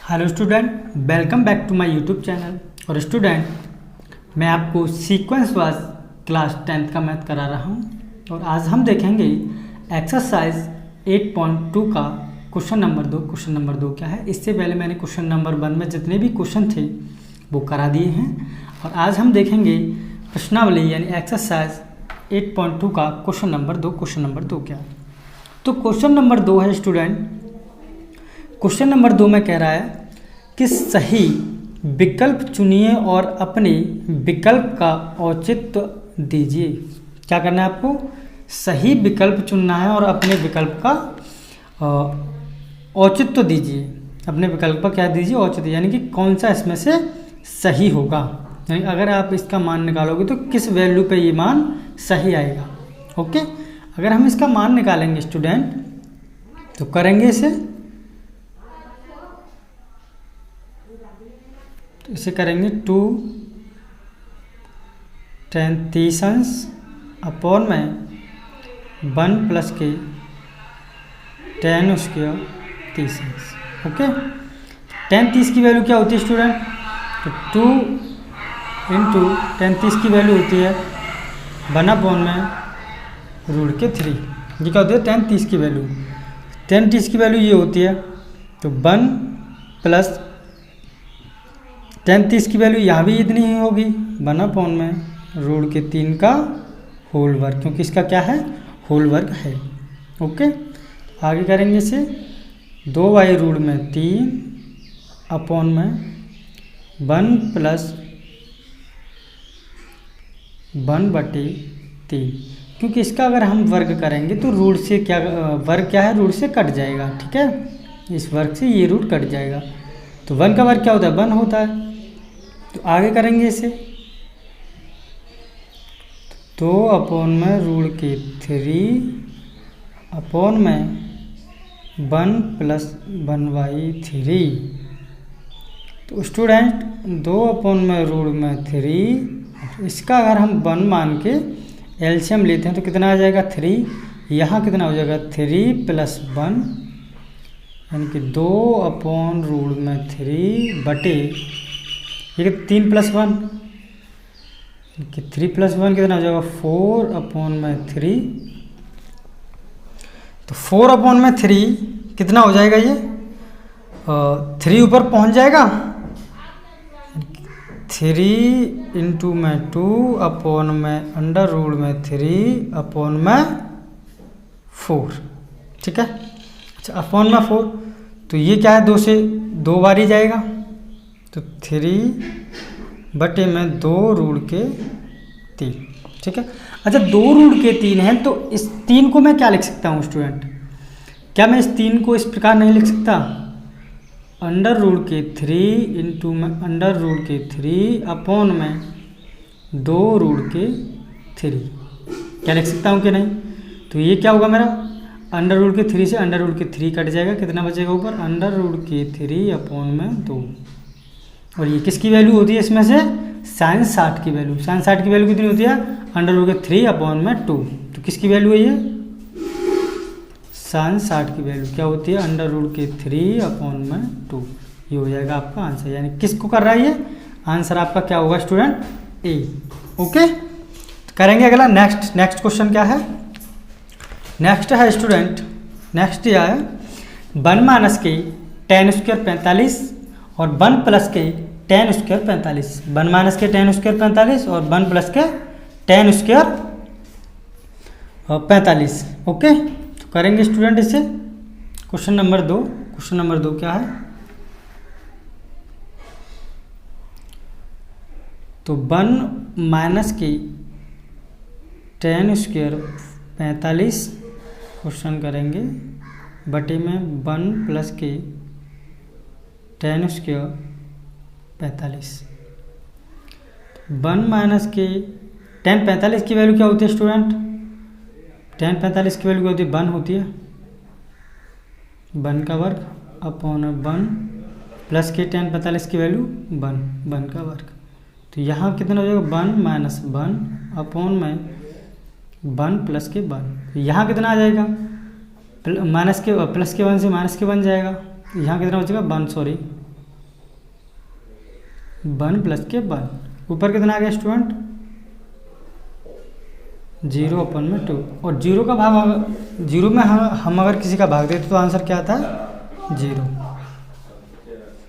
Hello student, welcome back to my YouTube channel. और student, मैं आपको सीक्वेंस वाइज क्लास 10th का math करा रहा हूं। और आज हम देखेंगे एक्सरसाइज 8.2 का क्वेश्चन नंबर 2। क्वेश्चन नंबर 2 क्या है? इससे पहले मैंने क्वेश्चन नंबर 1 में जितने भी क्वेश्चन थे वो करा दिए हैं। और आज हम देखेंगे प्रश्नावली यानी एक्सरसाइज 8.2 का क्वेश्चन नंबर 2। क्वेश्चन नंबर 2 क्या है? तो क्वेश्चन नंबर 2 है स्टूडेंट, क्वेश्चन नंबर 2 में कह रहा है कि सही विकल्प चुनिए और अपने विकल्प का औचित्य दीजिए। क्या करना है आपको? सही विकल्प चुनना है और अपने विकल्प का औचित्य दीजिए। अपने विकल्प का क्या दीजिए? औचित्य, यानी कि कौन सा इसमें से सही होगा। यानी अगर आप इसका मान निकालोगे तो किस वैल्यू पे ये मान सही आएगा। ओके, अगर हम इसका मान निकालेंगे स्टूडेंट तो करेंगे इसे करेंगे 2 10 30 अंश अपॉन में 1 प्लस के 10 स्क्वायर 30 अंश। ओके, 10 30 की वैल्यू क्या होती है स्टूडेंट? तो 2 इंटू 10 30 की वैल्यू होती है 1 अपॉन में रूट के 3। ये क्या होती है? 10 30 की वैल्यू। 10 30 की वैल्यू ये होती है, तो 1 प्लस 10 30 की वैल्यू यहाँ भी इतनी ही होगी 1 अपॉन में रूट के 3 का होल वर्ग, क्योंकि इसका क्या है? होल वर्ग है। ओके, आगे करेंगे इसे 2 रूट में 3 अपॉन में 1 प्लस 1/3, क्योंकि इसका अगर हम वर्ग करेंगे तो रूट से क्या वर्ग क्या है? रूट से कट जाएगा। ठीक है, इस वर्ग से ये रूट कट जाएगा, तो 1 का वर्ग क्या होता है? 1 होता है। तो आगे करेंगे इसे 2 अपॉन में रूट के 3 अपॉन में 1 प्लस 1/3। तो स्टूडेंट 2 अपॉन में रूट में 3, इसका अगर हम 1 मान के एलसीएम लेते हैं तो कितना आ जाएगा? 3। यहाँ कितना हो जाएगा? 3 प्लस 1, यानी कि 2 अपॉन रूट में 3 बटे ये 3 प्लस 1 कि 3 प्लस 1 कितना हो जाएगा? 4 अपॉन में 3। तो 4 अपॉन में 3 कितना हो जाएगा? ये 3 ऊपर पहुंच जाएगा, 3 इंटू में 2 अपॉन में अंडर रूट में 3 अपॉन में 4। ठीक है, अच्छा अपॉन में 4, तो ये क्या है? 2 से 2 बार ही जाएगा, तो 3 बटे में 2 रूट के 3। ठीक है, अच्छा 2 रूट के 3 है, तो इस 3 को मैं क्या लिख सकता हूँ स्टूडेंट? क्या मैं इस 3 को इस प्रकार नहीं लिख सकता? अंडर रूट के 3 इंटू में अंडर रूट के 3 अपॉन में 2 रूट के 3, क्या लिख सकता हूँ कि नहीं? तो ये क्या होगा मेरा? अंडर रूट के 3 से अंडर रूट के 3 कट जाएगा, कितना बचेगा ऊपर? अंडर रूट के 3 अपॉन में 2। और ये किसकी वैल्यू होती है इसमें से? sin 60 की वैल्यू। sin 60 की वैल्यू कितनी होती है? अंडर रूट के 3 अपॉन में 2। तो किसकी वैल्यू है ये? sin 60 की वैल्यू क्या होती है? अंडर रूट के 3 अपॉन में 2। ये हो जाएगा आपका आंसर। यानी किसको कर रहा है ये? आंसर आपका क्या होगा स्टूडेंट? ए। ओके, तो करेंगे अगला नेक्स्ट क्वेश्चन क्या है? नेक्स्ट है स्टूडेंट, नेक्स्ट यह है 1 माइनस के 10 स्क्वायर 45 और 1 प्लस के 10 स्क्वायर 45। 1 माइनस के 10 स्क्वायर 45 और 1 प्लस के 10 स्क्वायर 45। ओके, तो करेंगे स्टूडेंट इसे क्वेश्चन नंबर 2। क्वेश्चन नंबर 2 क्या है? तो 1 माइनस के 10 स्क्वायर 45 क्वेश्चन करेंगे बटे में 1 प्लस के 10 स्क्वायर 45। 1 माइनस के 10 45 की वैल्यू क्या होती है स्टूडेंट? 10 45 की वैल्यू क्या होती है? 1 होती है। 1 का वर्ग अपॉन 1 प्लस के 10 45 की वैल्यू 1 का वर्ग। तो यहाँ कितना हो जाएगा? 1 माइनस 1 अपॉन में 1 प्लस के 1। यहाँ कितना आ जाएगा? माइनस के प्लस के 1 से माइनस के 1 जाएगा, यहाँ कितना बचेगा 1, सॉरी 1 प्लस के 1, ऊपर कितना आ गया स्टूडेंट 0/2। और 0 का भाग 0 में हम अगर किसी का भाग देते तो आंसर क्या आता है 0।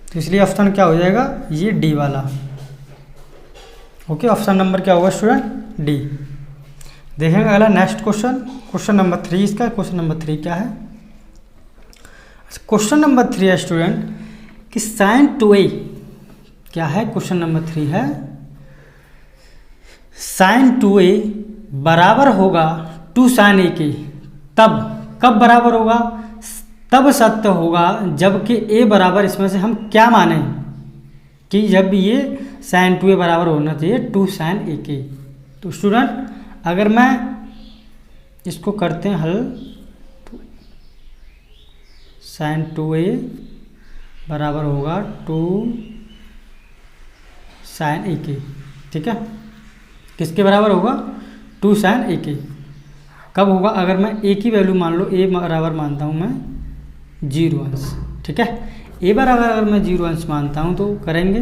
तो इसलिए ऑप्शन क्या हो जाएगा ये डी वाला। ओके, ऑप्शन नंबर क्या होगा स्टूडेंट डी। देखेंगे अगला नेक्स्ट क्वेश्चन नंबर 3 इसका। क्वेश्चन नंबर 3 क्या है? क्वेश्चन नंबर 3 है स्टूडेंट कि sin 2a क्या है? क्वेश्चन नंबर 3 है sin 2a बराबर होगा 2 sin a के। तब कब बराबर होगा? तब सत्य होगा जबकि a बराबर, इसमें से हम क्या माने कि जब ये sin 2a बराबर होना चाहिए 2 sin a के। तो स्टूडेंट अगर मैं इसको करते हैं हल, तो sin 2a बराबर होगा 2 sin a के। ठीक है, किसके बराबर होगा 2 sin a के। कब होगा? अगर मैं a की वैल्यू मान लो, a बराबर मानता हूँ मैं 0 अंश। ठीक है, a बराबर अगर मैं 0 अंश मानता हूँ तो करेंगे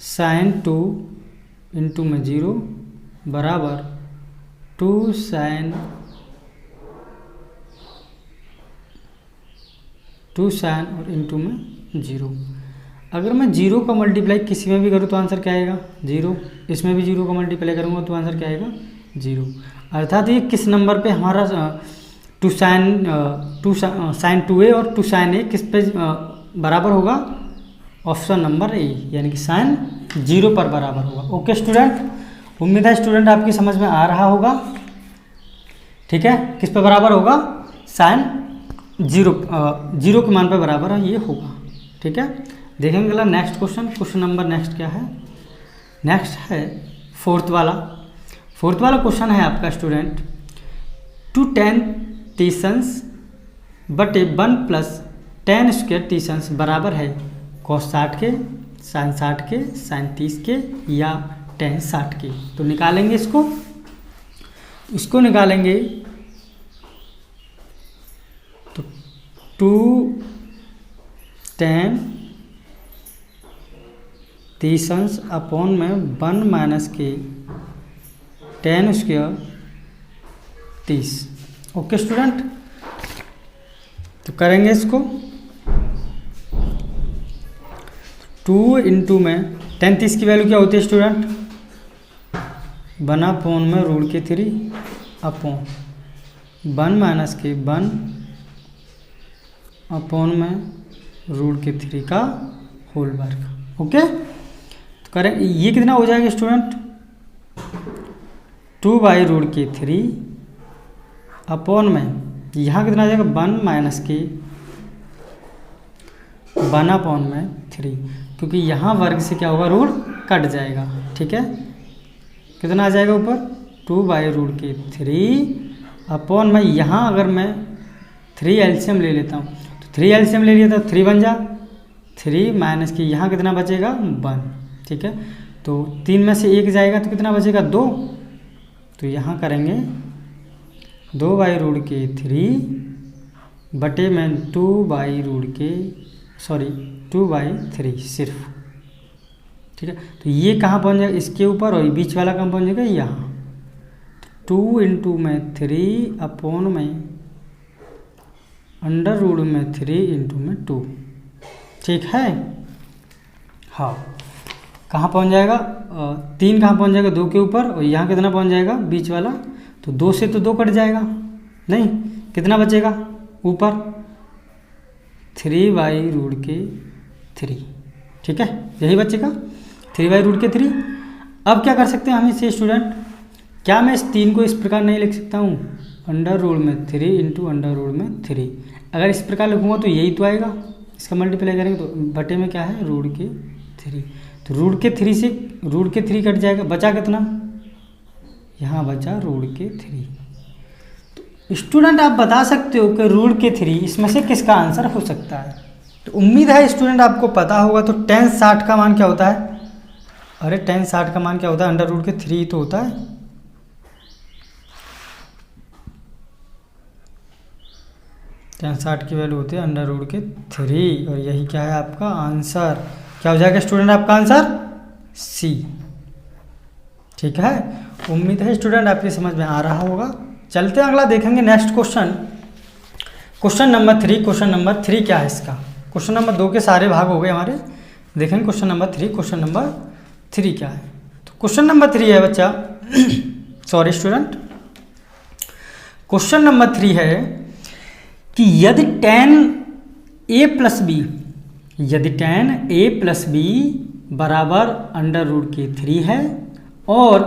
sin 2 इंटू में 0 बराबर 2 sin और इंटू में 0। अगर मैं 0 का मल्टीप्लाई किसी में भी करूँ तो आंसर क्या आएगा 0। इसमें भी 0 का मल्टीप्लाई करूँगा तो आंसर क्या आएगा 0। अर्थात ये किस नंबर पे हमारा 2 sin 2a और 2 sin a किस पे बराबर होगा? ऑप्शन नंबर ए, यानी कि sin 0 पर बराबर होगा। ओके स्टूडेंट, उम्मीद है स्टूडेंट आपकी समझ में आ रहा होगा। ठीक है, किस पे बराबर होगा? sin 0 के मान पे बराबर है ये होगा। ठीक है, देखेंगे अगला नेक्स्ट क्वेश्चन नंबर नेक्स्ट क्या है? नेक्स्ट है फोर्थ वाला क्वेश्चन है आपका स्टूडेंट 2 tan तीसंस बटे 1 प्लस tan स्क्वायर तीसंस बराबर है cos 60 के, sin 60 के, sin 30 के या tan 60 के। तो निकालेंगे इसको निकालेंगे तो 2 tan तीसंस अपॉन में 1 माइनस के tan स्क्वायर 30। ओके स्टूडेंट, तो करेंगे इसको 2 इंटू में tan 30 की वैल्यू क्या होती है स्टूडेंट 1/, में रूट के 3 अपॉन 1 माइनस के 1 अपॉन में रूट के 3 का होल वर्ग। ओके, तो करें ये कितना हो जाएगा स्टूडेंट 2/√3 अपॉन में यहाँ कितना आ जाएगा 1 माइनस के 1/3, क्योंकि यहाँ वर्ग से क्या होगा रूट कट जाएगा। ठीक है, कितना आ जाएगा ऊपर 2/√3 अपॉन में यहाँ अगर मैं 3 एलसीएम ले लेता हूँ तो 3 एलसीएम ले लिया तो 3 बन जा 3 माइनस के यहाँ कितना बचेगा 1। ठीक है, तो 3 में से 1 जाएगा तो कितना बचेगा 2। तो यहाँ करेंगे 2/√3 बटे में 2/3 सिर्फ। ठीक है, तो ये कहाँ पहुँच जाएगा इसके ऊपर, और बीच वाला कहाँ पहुँच जाएगा यहाँ। 2 इंटू में 3 अपॉन में √3 इंटू में 2। ठीक है, हाँ कहाँ पहुँच जाएगा 3 कहाँ पहुँच जाएगा 2 के ऊपर, और यहाँ कितना पहुँच जाएगा बीच वाला, तो 2 से तो 2 कट जाएगा, नहीं कितना बचेगा ऊपर 3/√3। ठीक है, यही बचेगा 3/√3। अब क्या कर सकते हैं हम इसे स्टूडेंट, क्या मैं इस 3 को इस प्रकार नहीं लिख सकता हूँ √3 इंटू √3। अगर इस प्रकार लिखूँगा तो यही तो आएगा, इसका मल्टीप्लाई करेंगे तो बटे में क्या है √3। तो √3 से √3 कट जाएगा, बचा कितना यहाँ बचा √3। तो स्टूडेंट आप बता सकते हो कि √3 इसमें से किसका आंसर हो सकता है। तो उम्मीद है स्टूडेंट आपको पता होगा। तो tan 60 का मान क्या होता है? अरे tan 60 का मान क्या होता है √3 तो होता है। tan 60 की वैल्यू होती है अंडर रूट के 3, और यही क्या है आपका आंसर। क्या हो जाएगा स्टूडेंट आपका आंसर? सी। ठीक है, उम्मीद है स्टूडेंट आपकी समझ में आ रहा होगा। चलते हैं अगला देखेंगे next question, question number 3। Question number 3 क्या है इसका? क्वेश्चन नंबर 2 के सारे भाग हो गए हमारे, देखेंगे क्वेश्चन नंबर 3। क्वेश्चन नंबर 3 क्या है? तो क्वेश्चन नंबर 3 है बच्चा सॉरी स्टूडेंट, क्वेश्चन नंबर 3 है कि यदि tan a प्लस बी, यदि tan a प्लस बी बराबर अंडर रूट के 3 है और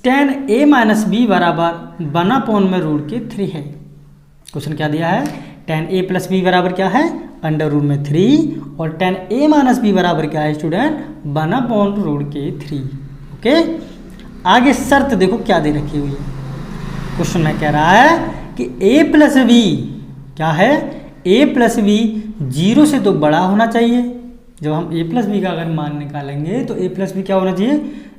tan a माइनस बी बराबर 1/√3 है। क्वेश्चन क्या दिया है? tan a प्लस बी बराबर क्या है? अंडर रूट में 3, और tan a माइनस बी बराबर क्या है स्टूडेंट? 1/√3। ओके, आगे शर्त देखो क्या दे रखी हुई है। क्वेश्चन में कह रहा है कि a प्लस बी क्या है? a प्लस बी 0 से तो बड़ा होना चाहिए। जब हम a प्लस बी का अगर मान निकालेंगे तो a प्लस बी क्या होना चाहिए?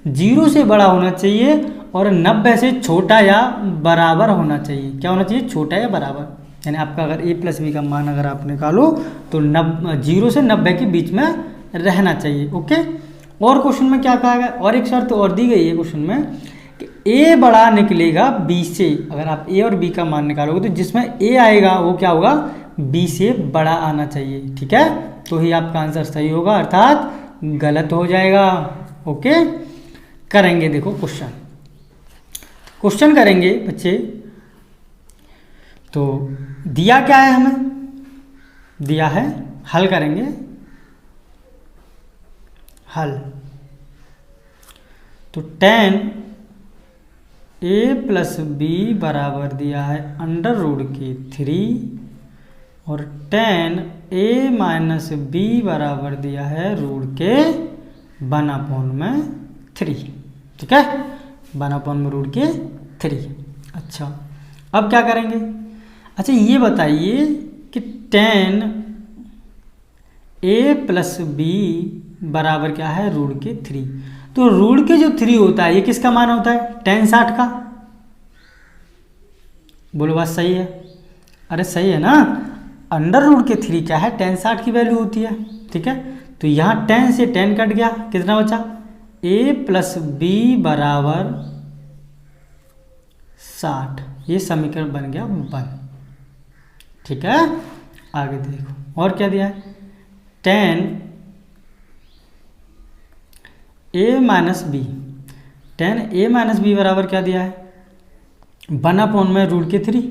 0 से बड़ा होना चाहिए, और 90 से छोटा या बराबर होना चाहिए। क्या होना चाहिए? छोटा या बराबर। यानी आपका अगर a प्लस बी का मान अगर आप निकालो तो 0 से 90 के बीच में रहना चाहिए। ओके, और क्वेश्चन में क्या कहा गया? और एक शर्त और दी गई है क्वेश्चन में कि a बड़ा निकलेगा b से। अगर आप a और b का मान निकालोगे तो जिसमें a आएगा वो क्या होगा? b से बड़ा आना चाहिए। ठीक है, तो ही आपका आंसर सही होगा, अर्थात गलत हो जाएगा। ओके, करेंगे देखो क्वेश्चन करेंगे बच्चे। तो दिया क्या है हमें? दिया है, हल करेंगे, हल। तो tan a प्लस बी बराबर दिया है अंडर रूट के 3, और tan a माइनस बी बराबर दिया है रूट के 1/3। ठीक है, 1/√3। अच्छा, अब क्या करेंगे? अच्छा ये बताइए कि tan a प्लस बी बराबर क्या है? रूट के 3। तो रूट के जो 3 होता है ये किसका मान होता है? tan 60 का। बोलो बात सही है? अरे सही है ना, अंडर रूट के 3 क्या है? tan 60 की वैल्यू होती है। ठीक है, तो यहाँ tan से tan कट गया, कितना बचा? a प्लस बी बराबर 60। ये समीकरण बन गया 1। ठीक है, आगे देखो और क्या दिया है? tan a minus b, tan a minus b बराबर क्या दिया है? 1/√3।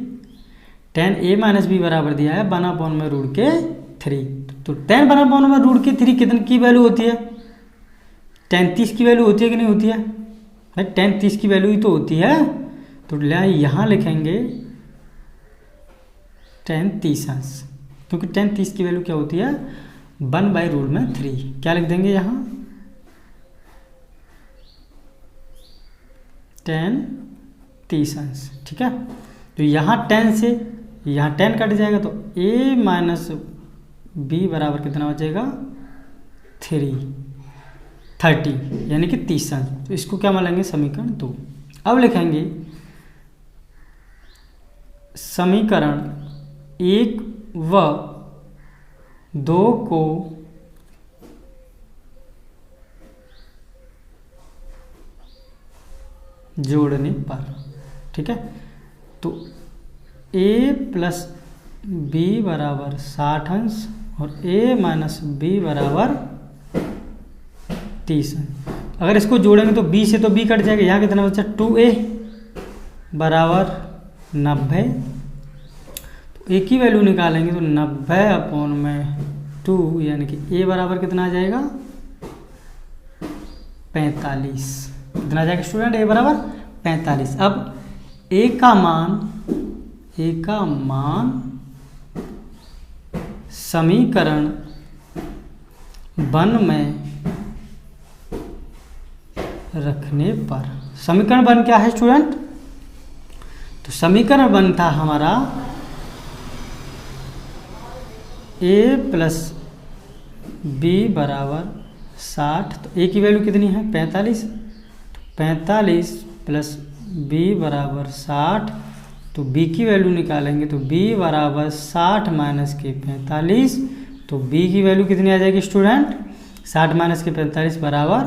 tan a माइनस बी बराबर दिया है 1/√3। तो tan 1/√3 कितने की वैल्यू होती है? tan 30 की वैल्यू होती है कि नहीं होती है? भाई tan 30 की वैल्यू ही तो होती है। तो यहाँ लिखेंगे tan 30 अंश, क्योंकि tan 30 की वैल्यू क्या होती है? 1/√3। क्या लिख देंगे यहाँ? tan 30 अंश। ठीक है, तो यहाँ tan से यहाँ tan कट जाएगा तो a माइनस बी बराबर कितना हो जाएगा? 30, यानी कि 30 अंश। तो इसको क्या मान लेंगे? समीकरण 2। अब लिखेंगे समीकरण 1 व 2 को जोड़ने पर। ठीक है, तो a प्लस बी बराबर 60 अंश और a माइनस बी बराबर 30 अंश। अगर इसको जोड़ेंगे तो b से तो b कट जाएगा, यहाँ कितना बचा? 2a बराबर 90। तो a की वैल्यू निकालेंगे तो 90/2, यानी कि a बराबर कितना आ जाएगा? 45। कितना आ जाएगा स्टूडेंट? a बराबर 45। अब a का मान समीकरण 1 में रखने पर, समीकरण 1 क्या है स्टूडेंट? तो समीकरण 1 था हमारा a प्लस बी बराबर 60। तो a की वैल्यू कितनी है? 45। 45 प्लस बी बराबर 60, तो b की वैल्यू निकालेंगे तो b बराबर 60 माइनस के 45, तो b की वैल्यू कितनी आ जाएगी स्टूडेंट, 60 माइनस के 45 बराबर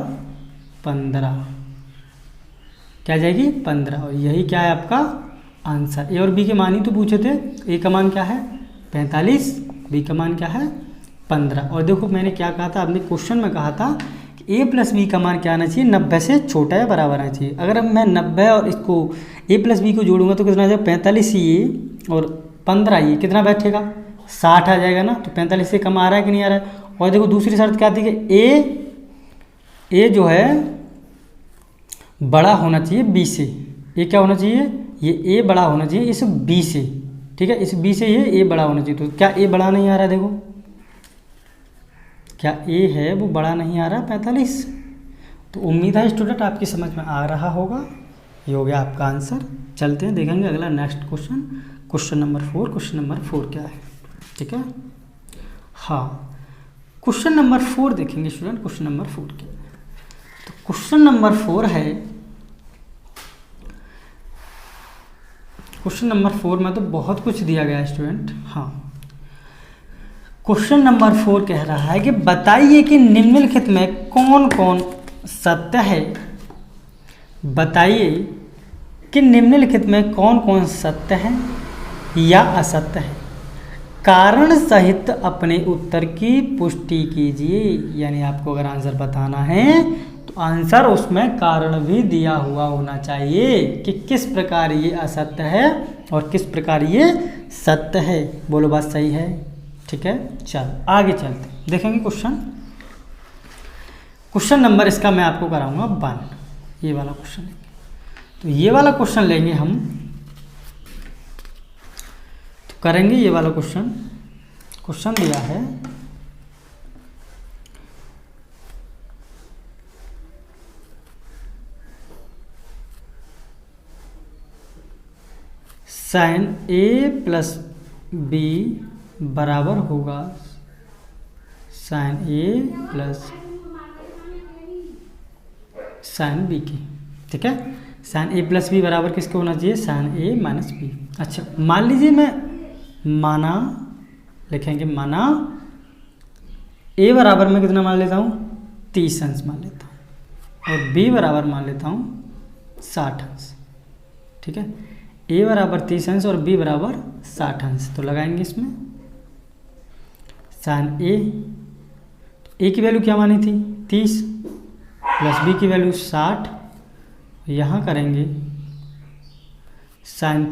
15, क्या आ जाएगी 15। और यही क्या है आपका आंसर। ए और बी के मान ही तो पूछे थे, ए का मान क्या है 45, बी का मान क्या है 15। और देखो मैंने क्या कहा था, आपने क्वेश्चन में कहा था कि ए प्लस बी का मान क्या आना चाहिए, 90 से छोटा या बराबर आना चाहिए। अगर अब मैं 90 और इसको ए प्लस बी को जोड़ूंगा तो कितना आ जाएगा 45 ये और 15 ये, कितना बैठेगा 60 आ जाएगा ना। तो 45 से कम आ रहा है कि नहीं आ रहा है। और देखो दूसरी शर्त क्या थी कि ए जो है बड़ा होना चाहिए बी से, ये क्या होना चाहिए, ये ए बड़ा होना चाहिए इस बी से, ठीक है, इस बी से ये ए बड़ा होना चाहिए। तो क्या ए बड़ा नहीं आ रहा, देखो क्या ए है वो बड़ा नहीं आ रहा 45। तो उम्मीद है स्टूडेंट आपकी समझ में आ रहा होगा। ये हो गया आपका आंसर। चलते हैं देखेंगे अगला next question, question number 4। Question number 4 क्या है, ठीक है, हाँ क्वेश्चन नंबर 4 देखेंगे स्टूडेंट। क्वेश्चन नंबर 4 क्या है, तो क्वेश्चन नंबर 4 है, क्वेश्चन नंबर 4 में तो बहुत कुछ दिया गया है स्टूडेंट। हाँ क्वेश्चन नंबर 4 कह रहा है कि बताइए कि निम्नलिखित में कौन कौन सत्य है, बताइए कि निम्नलिखित में कौन कौन सत्य है या असत्य है, कारण सहित अपने उत्तर की पुष्टि कीजिए। यानी आपको अगर आंसर बताना है तो आंसर उसमें कारण भी दिया हुआ होना चाहिए कि किस प्रकार ये असत्य है और किस प्रकार ये सत्य है। बोलो बात सही है, ठीक है। चल आगे चलते देखेंगे क्वेश्चन। क्वेश्चन नंबर इसका मैं आपको कराऊंगा 1, ये वाला क्वेश्चन लेंगे। तो ये वाला क्वेश्चन लेंगे हम, तो करेंगे ये वाला क्वेश्चन। क्वेश्चन दिया है साइन ए प्लस बी बराबर होगा sign a plus sine b की, ठीक है। साइन ए प्लस बी बराबर किसके होना चाहिए, साइन ए माइनस बी। अच्छा मान लीजिए मैं माना, लिखेंगे माना ए बराबर में कितना मान लेता हूँ 30 अंश मान लेता हूँ और बी बराबर मान लेता हूँ 60 अंश, ठीक है। ए बराबर 30 अंश और बी बराबर 60 अंश, तो लगाएंगे इसमें साइन ए की वैल्यू क्या मानी थी 30 प्लस बी की वैल्यू 60, यहाँ करेंगे साइन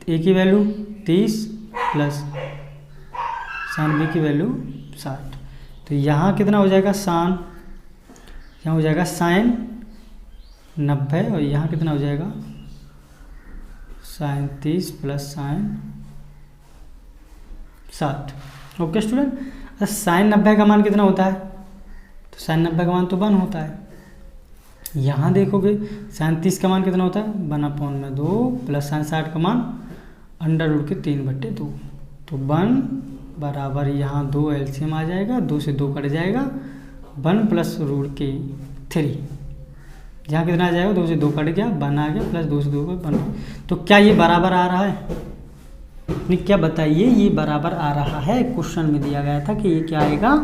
ए की वैल्यू 30 प्लस साइन बी की वैल्यू 60। तो यहाँ कितना हो जाएगा साइन, यहाँ हो जाएगा साइन 90 और यहाँ कितना हो जाएगा sine 30 plus sine 60। Okay student, sine 90 का मान कितना होता है, तो साइन 90 का मान तो 1 होता है। यहाँ देखोगे साइन 30 का मान कितना होता है 1/2 प्लस साइन 60 का मान √3/2, तो 1 बराबर यहाँ 2 एलसीएम आ जाएगा, 2 से 2 कट जाएगा, 1 प्लस √3, यहाँ कितना आ जाएगा 2 से 2 कट गया 1 आ गया, प्लस 2 से 2 का 1। तो क्या ये बराबर आ रहा है, नहीं क्या बताइए ये बराबर आ रहा है। क्वेश्चन में दिया गया था कि ये क्या आएगा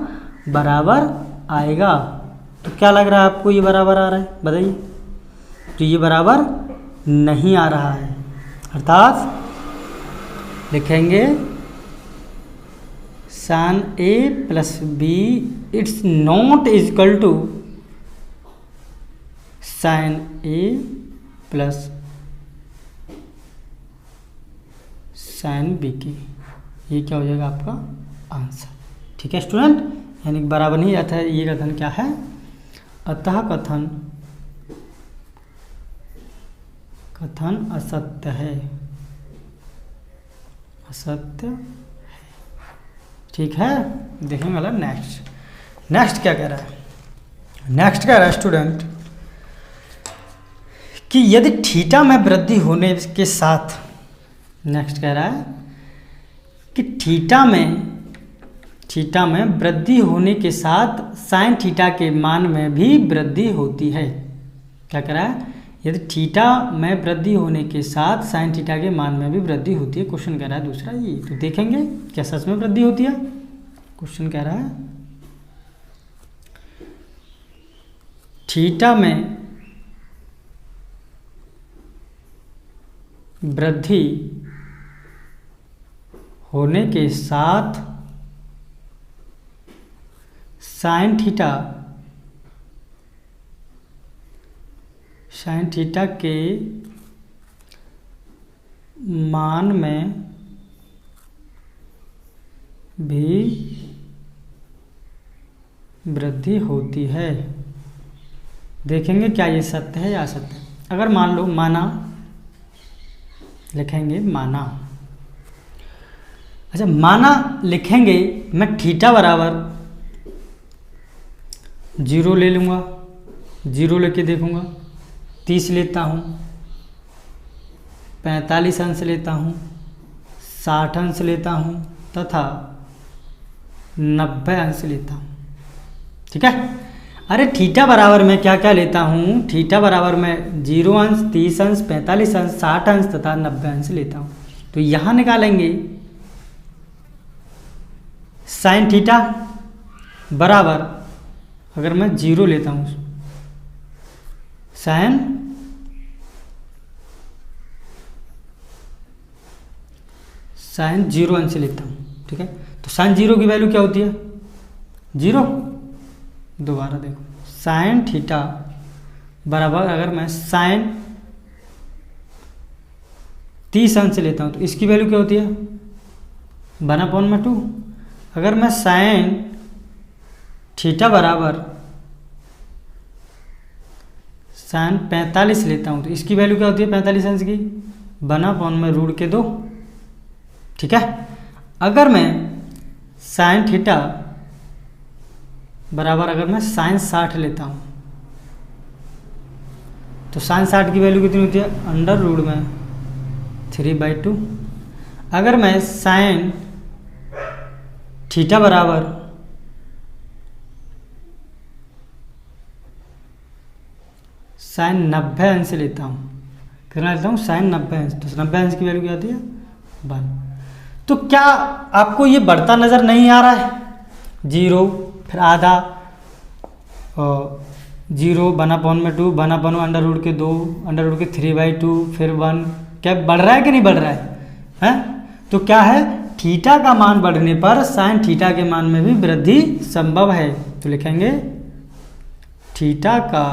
बराबर आएगा। तो क्या लग रहा है आपको ये बराबर आ रहा है, बताइए। तो ये बराबर नहीं आ रहा है, अर्थात लिखेंगे sine a plus b it's not equal to sine a plus sine b की। ये क्या हो जाएगा आपका आंसर, ठीक है स्टूडेंट। यानी कि बराबर नहीं आता है, ये कथन क्या है, अतः कथन असत्य है, असत्य है, ठीक है। देखेंगे वाला नेक्स्ट क्या कह रहा है, नेक्स्ट कह रहा है स्टूडेंट कि यदि थीटा में वृद्धि होने के साथ, नेक्स्ट कह रहा है कि थीटा में वृद्धि होने के साथ साइन थीटा के मान में भी वृद्धि होती है। क्या कह रहा है, यदि थीटा में वृद्धि होने के साथ साइन थीटा के मान में भी वृद्धि होती है। क्वेश्चन कह रहा है दूसरा ये, तो देखेंगे क्या सच में वृद्धि होती है। क्वेश्चन कह रहा है थीटा में वृद्धि होने के साथ साइन थीटा के मान में भी वृद्धि होती है। देखेंगे क्या ये सत्य है या असत्य है। अगर मान लो माना, लिखेंगे माना। अच्छा, माना लिखेंगे मैं थीटा बराबर 0 ले लूँगा, 0 लेके देखूँगा, 30 लेता हूँ, 45 अंश लेता हूँ, 60 अंश लेता हूँ तथा 90 अंश लेता हूँ। ठीक है। अरे थीटा बराबर मैं क्या क्या लेता हूँ, थीटा बराबर मैं 0 अंश, 30 अंश, 45 अंश, 60 अंश तथा 90 अंश लेता हूँ। तो यहाँ निकालेंगे साइन थीटा बराबर, अगर मैं 0 लेता हूँ, साइन 0 अंश लेता हूँ। ठीक है। तो साइन 0 की वैल्यू क्या होती है, 0। दोबारा देखो, साइन थीटा बराबर अगर मैं साइन 30 अंश लेता हूँ तो इसकी वैल्यू क्या होती है, 1/2। अगर मैं साइन थीटा बराबर साइन 45 लेता हूँ तो इसकी वैल्यू क्या होती है 45 अंश की, 1/√2। ठीक है। अगर मैं साइन थीटा बराबर अगर मैं साइन 60 लेता हूँ तो साइन 60 की वैल्यू कितनी होती है, √3/2। अगर मैं साइन थीटा बराबर साइन 90 अंश लेता हूँ, कितना लेता हूँ, साइन 90 अंश, तो 90 अंश की वैल्यू क्या आती है, 1। तो क्या आपको ये बढ़ता नज़र नहीं आ रहा है, 0 फिर आधा, 0 1/2, 1/√2, √3/2, फिर 1, क्या बढ़ रहा है कि नहीं बढ़ रहा है? तो क्या है, थीटा का मान बढ़ने पर साइन थीटा के मान में भी वृद्धि संभव है। तो लिखेंगे थीटा का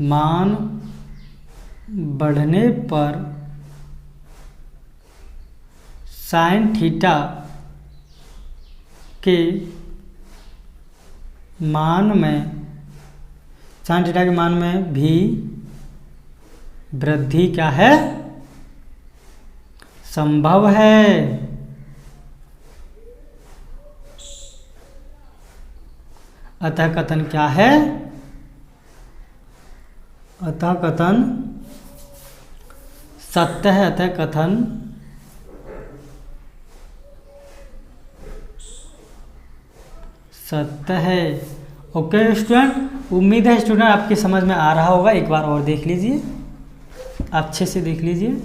मान बढ़ने पर साइन थीटा के मान में भी वृद्धि क्या है, संभव है। अतः कथन क्या है, अतः कथन सत्य है, अतः कथन सत्य है। ओके स्टूडेंट, उम्मीद है स्टूडेंट आपकी समझ में आ रहा होगा। एक बार और देख लीजिए, अच्छे से देख लीजिए।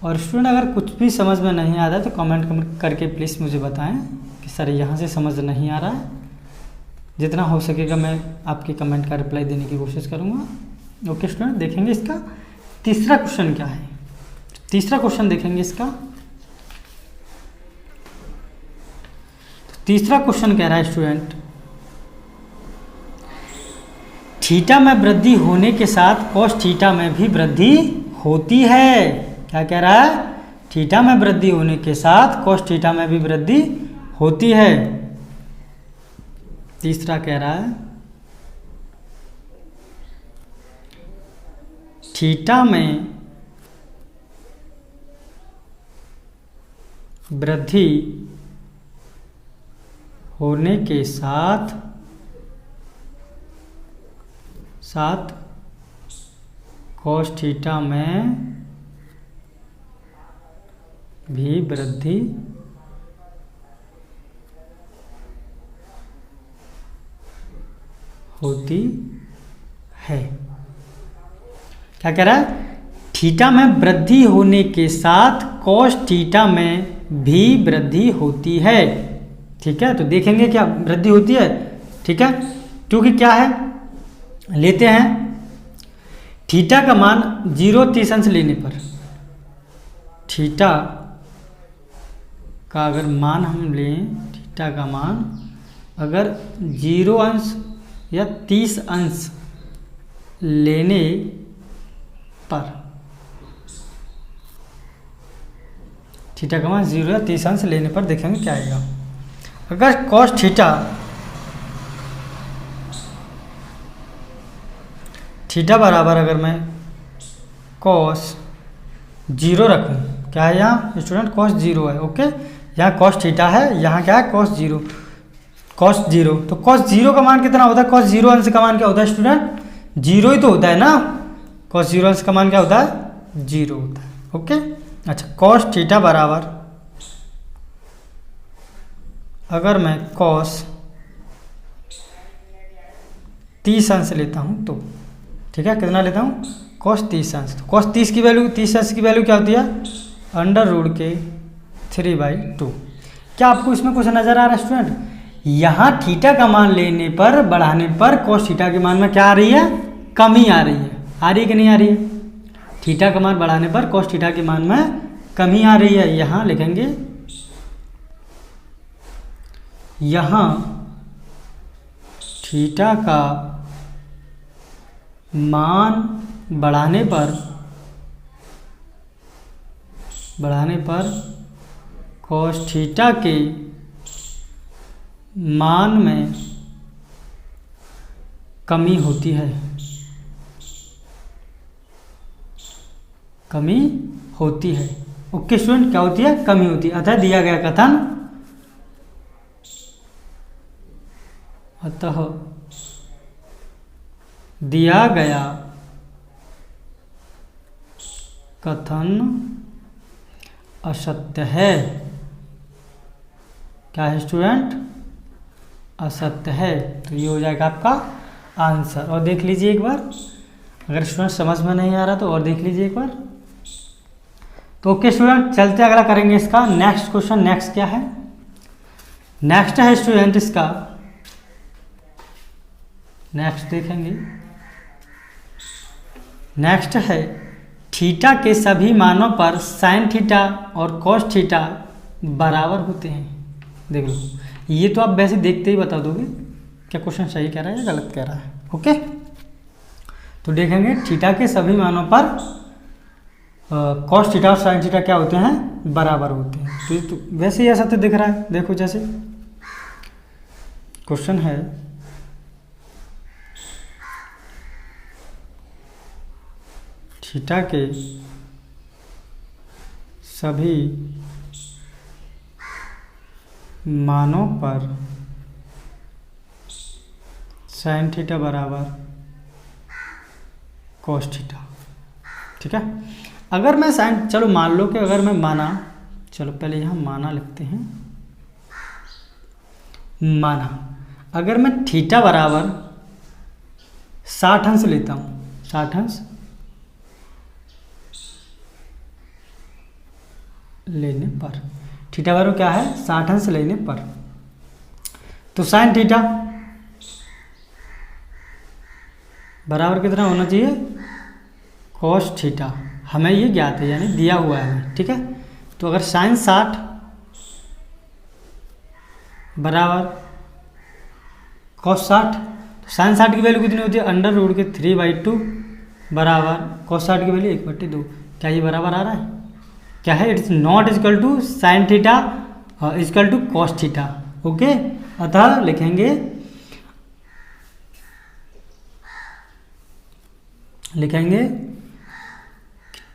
और स्टूडेंट अगर कुछ भी समझ में नहीं आता तो कमेंट करके प्लीज़ मुझे बताएं कि सर यहाँ से समझ नहीं आ रहा है। जितना हो सकेगा मैं आपके कमेंट का रिप्लाई देने की कोशिश करूँगा। ओके स्टूडेंट, देखेंगे इसका तीसरा क्वेश्चन क्या है। तीसरा क्वेश्चन देखेंगे इसका। तीसरा क्वेश्चन कह रहा है स्टूडेंट, थीटा में वृद्धि होने के साथ कॉस थीटा में भी वृद्धि होती है। क्या कह रहा है, थीटा में वृद्धि होने के साथ कॉस थीटा में भी वृद्धि होती है। तीसरा कह रहा है थीटा में वृद्धि होने के साथ कॉस थीटा में भी वृद्धि होती है। क्या कह रहा है? थीटा में वृद्धि होने के साथ कॉस थीटा में भी वृद्धि होती है। ठीक है, तो देखेंगे क्या वृद्धि होती है। ठीक है, क्योंकि क्या है, लेते हैं थीटा का मान 0 अंश लेने पर, थीटा का अगर मान हम लें, थीटा का मान अगर 0 अंश या 30 अंश लेने पर, थीटा का मान 0 या 30 अंश लेने पर देखेंगे क्या आएगा। अगर कॉस थीटा, थीटा बराबर अगर मैं कॉस 0 रखूं, क्या है यहाँ स्टूडेंट, कॉस 0 है। ओके, यहाँ कॉस थीटा है, यहाँ क्या है कॉस 0, कॉस 0। तो कॉस 0 का मान कितना होता है? कॉस 0 अंश का मान क्या होता है स्टूडेंट? 0 ही तो होता है ना। कॉस 0 अंश का मान क्या होता है? 0 होता है। ओके, अच्छा, कॉस थीटा बराबर अगर मैं कॉस 30 अंश लेता हूँ तो, ठीक है, कितना लेता हूँ? कॉस 30 अंश। तो कॉस 30 की वैल्यू, 30 अंश की वैल्यू क्या होती है? √3/2। क्या आपको इसमें कुछ नज़र आ रहा है स्टूडेंट? यहाँ थीटा का मान लेने पर, बढ़ाने पर कॉस थीटा के मान में क्या आ रही है? कमी आ रही है। आ रही है कि नहीं आ रही है? थीटा का मान बढ़ाने पर कॉस थीटा के मान में कमी आ रही है। यहाँ लिखेंगे, यहाँ थीटा का मान बढ़ाने पर कॉस थीटा के मान में कमी होती है, कमी होती है। ओके स्टूडेंट, क्या होती है? कमी होती है। अतः दिया गया कथन, अतः दिया गया कथन असत्य है। क्या है स्टूडेंट? असत्य है। तो ये हो जाएगा आपका आंसर। और देख लीजिए एक बार, अगर स्टूडेंट समझ में नहीं आ रहा तो और देख लीजिए एक बार। तो ओके स्टूडेंट, चलते अगला करेंगे इसका नेक्स्ट क्वेश्चन। नेक्स्ट क्या है? नेक्स्ट है स्टूडेंट इसका, नेक्स्ट देखेंगे। नेक्स्ट है थीटा के सभी मानों पर साइन थीटा और कॉस थीटा बराबर होते हैं। देख लो, ये तो आप वैसे देखते ही बता दोगे क्या क्वेश्चन सही कह रहा है या गलत कह रहा है। ओके, तो देखेंगे थीटा के सभी मानों पर कॉस थीटा और साइन थीटा क्या होते हैं? बराबर होते हैं। तो ये तो वैसे ही ऐसा तो दिख रहा है। देखो जैसे क्वेश्चन है, थीटा के सभी मानों पर साइन थीटा बराबर कॉस थीटा। ठीक है, अगर मैं साइन, चलो मान लो कि अगर मैं माना, चलो पहले यहाँ माना लिखते हैं, माना अगर मैं थीटा बराबर 60 अंश लेता हूँ, 60 अंश लेने पर, थीटा बराबर क्या है? 60 अंश लेने पर, तो साइन थीटा बराबर कितना होना चाहिए? Cos theta. हमें ये ज्ञात है, यानी दिया हुआ है। ठीक है, तो अगर साइन 60 बराबर कॉस 60, तो साइन 60 की वैल्यू कितनी होती है? √3/2 बराबर कॉस 60 की वैल्यू 1/2। क्या ये बराबर आ रहा है? क्या है? It's not equal to sine theta equal to cos theta. Okay, अतः लिखेंगे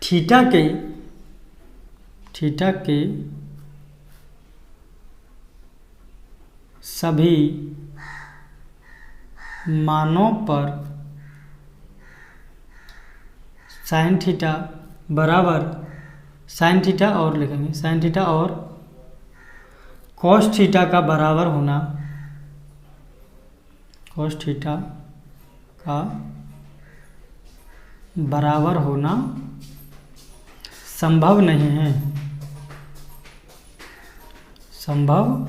थीटा के सभी मानों पर साइन थीटा बराबर साइन थीटा और लिखेंगे साइन थीटा और कॉस थीटा का बराबर होना, कॉस थीटा का बराबर होना संभव नहीं है, संभव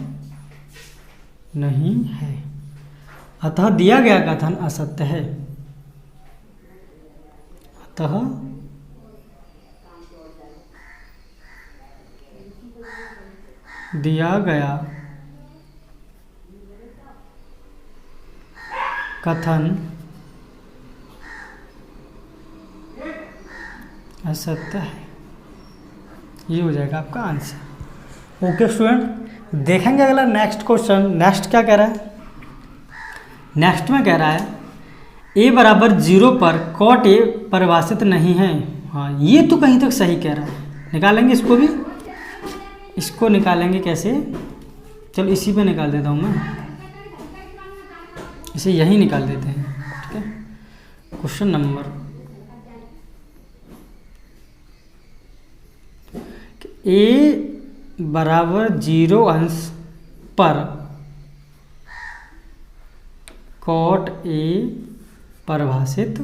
नहीं है। अतः दिया गया कथन असत्य है। अतः दिया गया कथन असत्य है। ये हो जाएगा आपका आंसर। ओके स्टूडेंट, देखेंगे अगला नेक्स्ट क्वेश्चन। नेक्स्ट क्या कह रहा है? नेक्स्ट में कह रहा है a बराबर 0 पर कॉट a परिभाषित नहीं है। हाँ, ये तो कहीं तक सही कह रहा है। निकालेंगे इसको भी, इसको निकालेंगे कैसे? चलो इसी पे निकाल देता हूँ मैं, इसे यही निकाल देते हैं। ठीक है, क्वेश्चन नंबर a बराबर 0 अंश पर कॉट a परिभाषित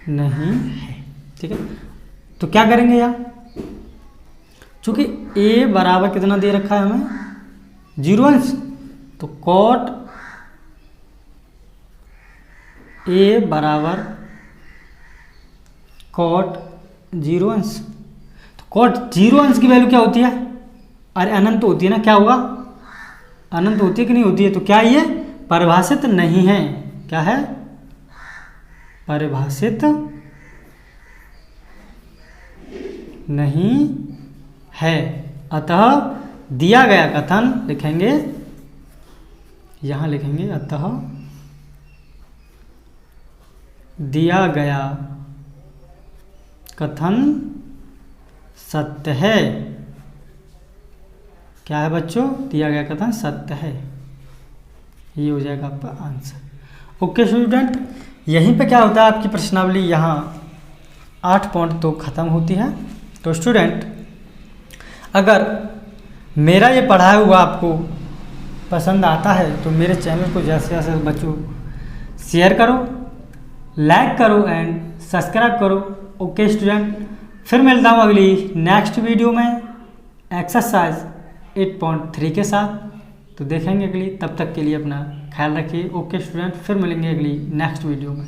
नहीं है। ठीक है, तो क्या करेंगे यहाँ? चूंकि a बराबर कितना दे रखा है हमें? 0 अंश, तो कॉट a बराबर कॉट 0 अंश। तो कॉट 0 अंश की वैल्यू क्या होती है? अरे अनंत होती है ना। क्या होगा? अनंत होती है कि नहीं होती है? तो क्या ये परिभाषित नहीं है? क्या है? परिभाषित नहीं है। अतः दिया गया कथन लिखेंगे, यहां लिखेंगे अतः दिया गया कथन सत्य है। क्या है बच्चों? दिया गया कथन सत्य है। ये हो जाएगा आपका आंसर। ओके स्टूडेंट, यहीं पे क्या होता है आपकी प्रश्नावली यहाँ 8 पॉइंट तो ख़त्म होती है। तो स्टूडेंट, अगर मेरा ये पढ़ाया हुआ आपको पसंद आता है तो मेरे चैनल को जैसे जैसे बच्चों शेयर करो, लाइक करो एंड सब्सक्राइब करो। ओके स्टूडेंट, फिर मिलता हूँ अगली नेक्स्ट वीडियो में एक्सरसाइज 8.3 के साथ। तो देखेंगे अगली, तब तक के लिए अपना ख्याल रखिए। ओके स्टूडेंट, फिर मिलेंगे अगली नेक्स्ट वीडियो में।